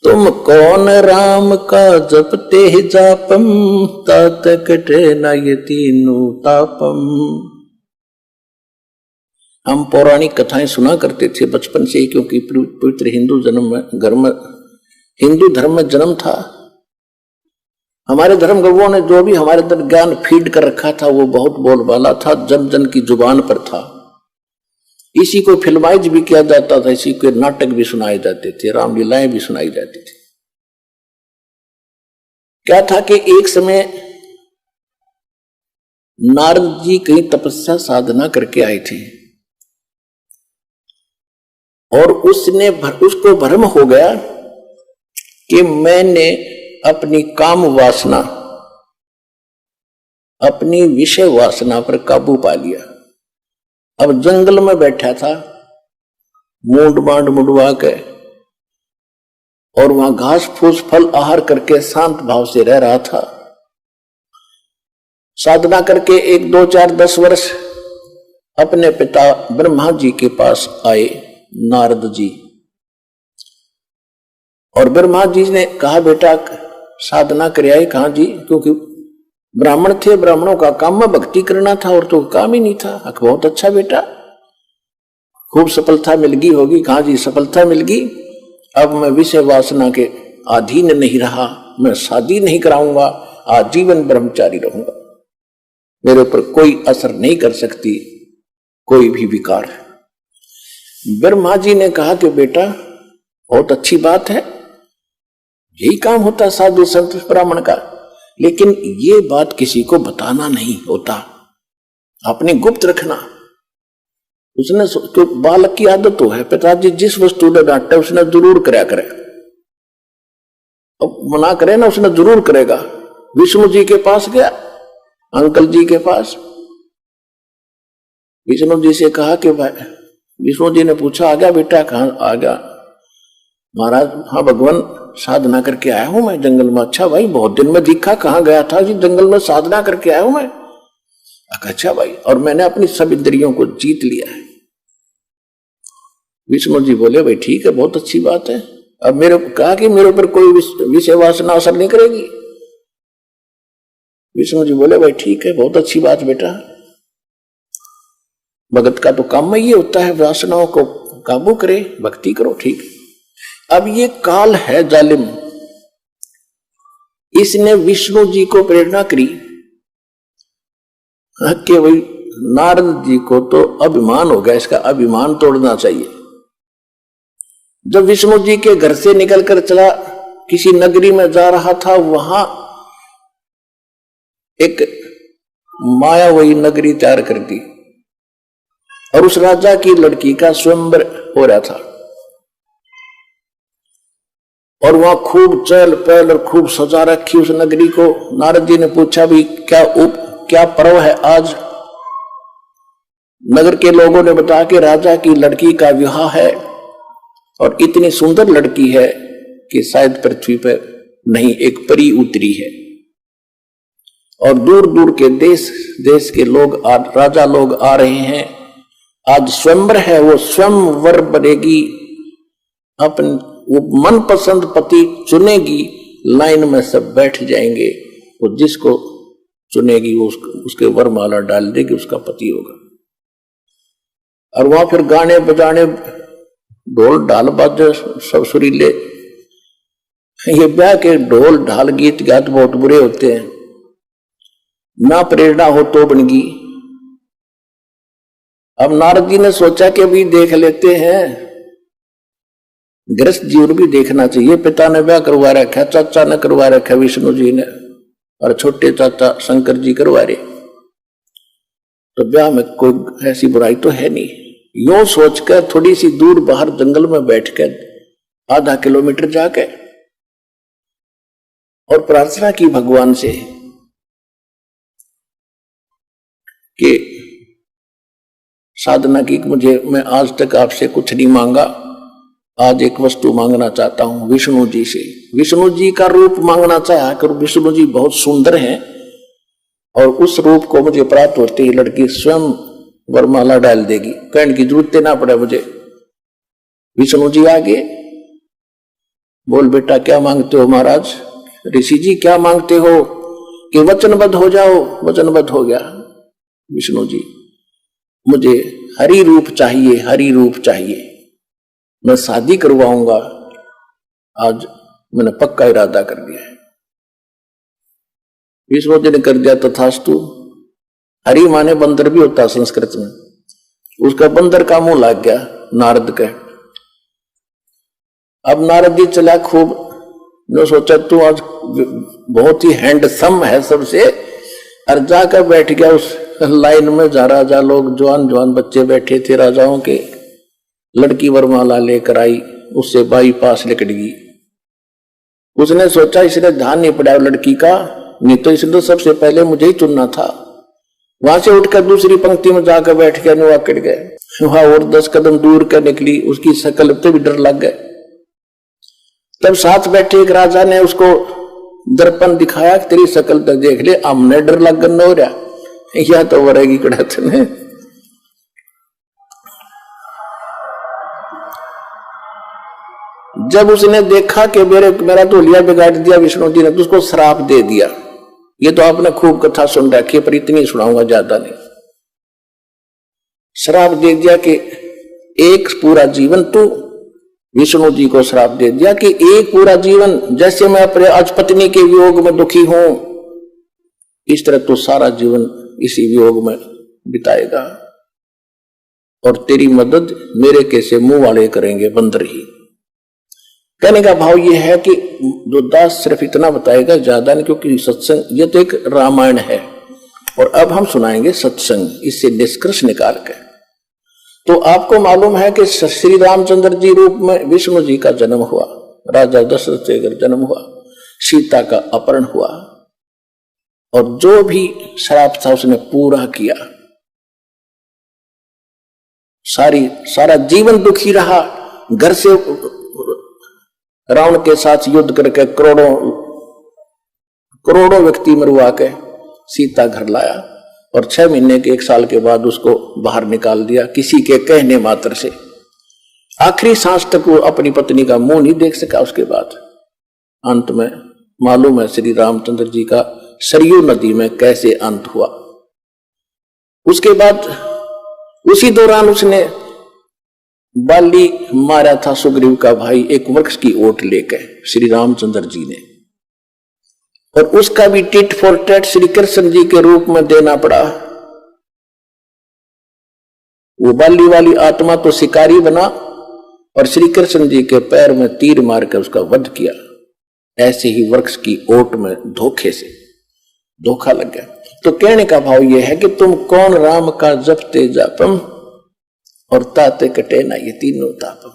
तुम कौन राम का जपते जापम, तात कटे न ये तीनों तापम। हम पौराणिक कथाएं सुना करते थे बचपन से ही, क्योंकि पवित्र हिंदू हिंदू धर्म में जन्म था। हमारे धर्म गुरुओं ने जो भी हमारे अंदर ज्ञान फीड कर रखा था वो बहुत बोलबाला था, जन जन की जुबान पर था। इसी को फिल्माइज भी किया जाता था, इसी के नाटक भी सुनाए जाते थे, रामलीलाएं भी सुनाई जाती थी। क्या था कि एक समय नारद जी कहीं तपस्या साधना करके आए थे और उसको भ्रम हो गया कि मैंने अपनी काम वासना, अपनी विषय वासना पर काबू पा लिया। अब जंगल में बैठा था मूंड मांड मुंडवा के, और वहां घास फूस फल आहार करके शांत भाव से रह रहा था। साधना करके 1 2 4 10 वर्ष अपने पिता ब्रह्मा जी के पास आए नारद जी, और ब्रह्मा जी ने कहा बेटा साधना कर आए। कहा जी, क्योंकि ब्राह्मण थे, ब्राह्मणों का काम में भक्ति करना था और तो काम ही नहीं था। बहुत अच्छा बेटा, खूब सफलता मिल गई होगी। कहा जी सफलता मिल गई, अब मैं विषय वासना के अधीन नहीं रहा, मैं शादी नहीं कराऊंगा, आजीवन ब्रह्मचारी रहूंगा, मेरे ऊपर कोई असर नहीं कर सकती कोई भी विकार। ब्रह्मा जी ने कहा कि बेटा बहुत अच्छी बात है, यही काम होता है साधु संत ब्राह्मण का, लेकिन ये बात किसी को बताना नहीं होता, अपने गुप्त रखना। उसने तो बालक की आदत तो है, पिताजी जिस वस्तु ने डांटे उसने जरूर कराया करे, अब मना करे ना उसने जरूर करेगा। विष्णु जी के पास गया, अंकल जी के पास, विष्णु जी से कहा कि भाई, विष्णु जी ने पूछा आ गया बेटा? कहाँ आ गया महाराज? हाँ भगवान साधना करके आया हूं मैं जंगल में। अच्छा भाई बहुत दिन में दिखा, कहाँ गया था जी? जंगल में साधना करके आया हूं मैं। अच्छा भाई, और मैंने अपनी सब इंद्रियों को जीत लिया है। विष्णु जी बोले भाई ठीक है, बहुत अच्छी बात है। अब मेरे कहा कि मेरे ऊपर कोई विषय वासना असर नहीं करेगी। विष्णु जी बोले भाई ठीक है, बहुत अच्छी बात बेटा, भगत का तो काम में ये होता है वासनाओं को काबू करे, भक्ति करो, ठीक। अब ये काल है जालिम, इसने विष्णु जी को प्रेरणा करी कि भाई नारद जी को तो अभिमान हो गया, इसका अभिमान तोड़ना चाहिए। जब विष्णु जी के घर से निकलकर चला, किसी नगरी में जा रहा था, वहां एक माया वही नगरी तैयार कर दी और उस राजा की लड़की का स्वयंवर हो रहा था, और वहां खूब चहल पहल और खूब सजा रखी उस नगरी को। नारद जी ने पूछा भी क्या पर्व है आज? नगर के लोगों ने बताया कि राजा की लड़की का विवाह है, और इतनी सुंदर लड़की है कि शायद पृथ्वी पर नहीं एक परी उतरी है, और दूर दूर के देश के लोग राजा लोग आ रहे हैं। आज स्वयंवर है, वो स्वयंवर बनेगी, अपने वो मनपसंद पति चुनेगी, लाइन में सब बैठ जाएंगे, वो जिसको चुनेगी वो उसके वरमाला डाल देगी, उसका पति होगा। और वहां फिर गाने बजाने, ढोल ढाल बाजे सब सुरीले। ये ब्याह के ढोल ढाल गीत गात बहुत बुरे होते हैं, ना प्रेरणा हो तो बनगी। अब नारद जी ने सोचा कि अभी देख लेते हैं, गृहस्थ जीवन भी देखना चाहिए। पिता ने ब्याह करवा रखा, चाचा ने करवा रखा विष्णु जी ने, और छोटे चाचा शंकर जी करवा रहे, तो ब्याह में कोई ऐसी बुराई तो है नहीं। यूं सोचकर थोड़ी सी दूर बाहर जंगल में बैठकर आधा किलोमीटर जाके और प्रार्थना की भगवान से कि साधना की, मैं आज तक आपसे कुछ नहीं मांगा, आज एक वस्तु मांगना चाहता हूं विष्णु जी से। विष्णु जी का रूप मांगना चाहा कर, विष्णु जी बहुत सुंदर हैं, और उस रूप को मुझे प्राप्त होते ही लड़की स्वयं वरमाला डाल देगी, कहने की जरूरत ना पड़े मुझे। विष्णु जी आगे बोल बेटा क्या मांगते हो महाराज? ऋषि जी क्या मांगते हो? कि वचनबद्ध हो जाओ। वचनबद्ध हो गया विष्णु जी, मुझे हरि रूप चाहिए, हरि रूप चाहिए, मैं शादी करवाऊंगा। आज मैंने पक्का इरादा कर दिया है। विष्णु जी ने कर दिया तथास्तु। हरि माने बंदर भी होता संस्कृत में, उसका बंदर का मुंह लग गया नारद के। अब नारद जी चला खूब, जो सोचा तू आज बहुत ही हैंडसम है सबसे, और जाकर बैठ गया उस लाइन में जहाँ राजा लोग जवान जवान बच्चे बैठे थे राजाओं के। लड़की वरमाला लेकर आई, उससे बाईपास निकल गई। उसने सोचा इसने ध्यान नहीं पड़ा लड़की का, नहीं तो इसने तो सबसे पहले मुझे ही चुनना था। वहां से उठकर दूसरी पंक्ति में जाकर बैठ गया, नुआ कट गए। वहां और 10 कदम दूर कर निकली, उसकी शकल पे भी डर लग गए। तब साथ बैठे एक राजा ने उसको दर्पण दिखाया कि तेरी शकल तक देख ले, हमने डर लग गया हो रहा, या तो वरेगी कड़ात ने। जब उसने देखा कि मेरा तो लिया बिगाड़ दिया विष्णु जी ने, तो उसको श्राप दे दिया। ये तो आपने खूब कथा सुन रखी है, पर इतनी सुनाऊंगा, ज्यादा नहीं। श्राप दे दिया कि एक पूरा जीवन, तू विष्णु जी को श्राप दे दिया कि एक पूरा जीवन जैसे मैं अपने आज पत्नी के वियोग में दुखी हूं, इस तरह तो सारा जीवन इसी वियोग में बिताएगा, और तेरी मदद मेरे कैसे मुंह वाले करेंगे, बंदर ही। कहने का भाव यह है कि जो दास सिर्फ इतना बताएगा, ज्यादा नहीं, क्योंकि सत्संग ये तो एक रामायण है, और अब हम सुनाएंगे सत्संग, इससे निष्कर्ष निकाल के। तो आपको मालूम है कि श्री रामचंद्र जी रूप में विष्णु जी का जन्म हुआ, राजा दशरथ से जन्म हुआ, सीता का अपहरण हुआ, और जो भी श्राप था उसने पूरा किया। सारा जीवन दुखी रहा, घर से रावण के साथ युद्ध करके करोड़ों व्यक्ति मरवा के सीता घर लाया, और 6 महीने के 1 साल के बाद उसको बाहर निकाल दिया किसी के कहने मात्र से। आखिरी सांस तक वो अपनी पत्नी का मुंह नहीं देख सका। उसके बाद अंत में मालूम है श्री रामचंद्र जी का सरयू नदी में कैसे अंत हुआ। उसके बाद उसी दौरान उसने बाली मारा था सुग्रीव का भाई, एक वृक्ष की ओट लेकर श्री रामचंद्र जी ने, और उसका भी tit for tat Shri Krishna ji के रूप में देना पड़ा। वो बाली वाली आत्मा तो शिकारी बना, और श्री कृष्ण जी के पैर में तीर मारकर उसका वध किया। ऐसे ही वृक्ष की ओट में धोखे से धोखा लग गया। तो कहने का भाव यह है कि तुम कौन राम का जपते जापम, और ताते कटे ना ये तीनों तापम।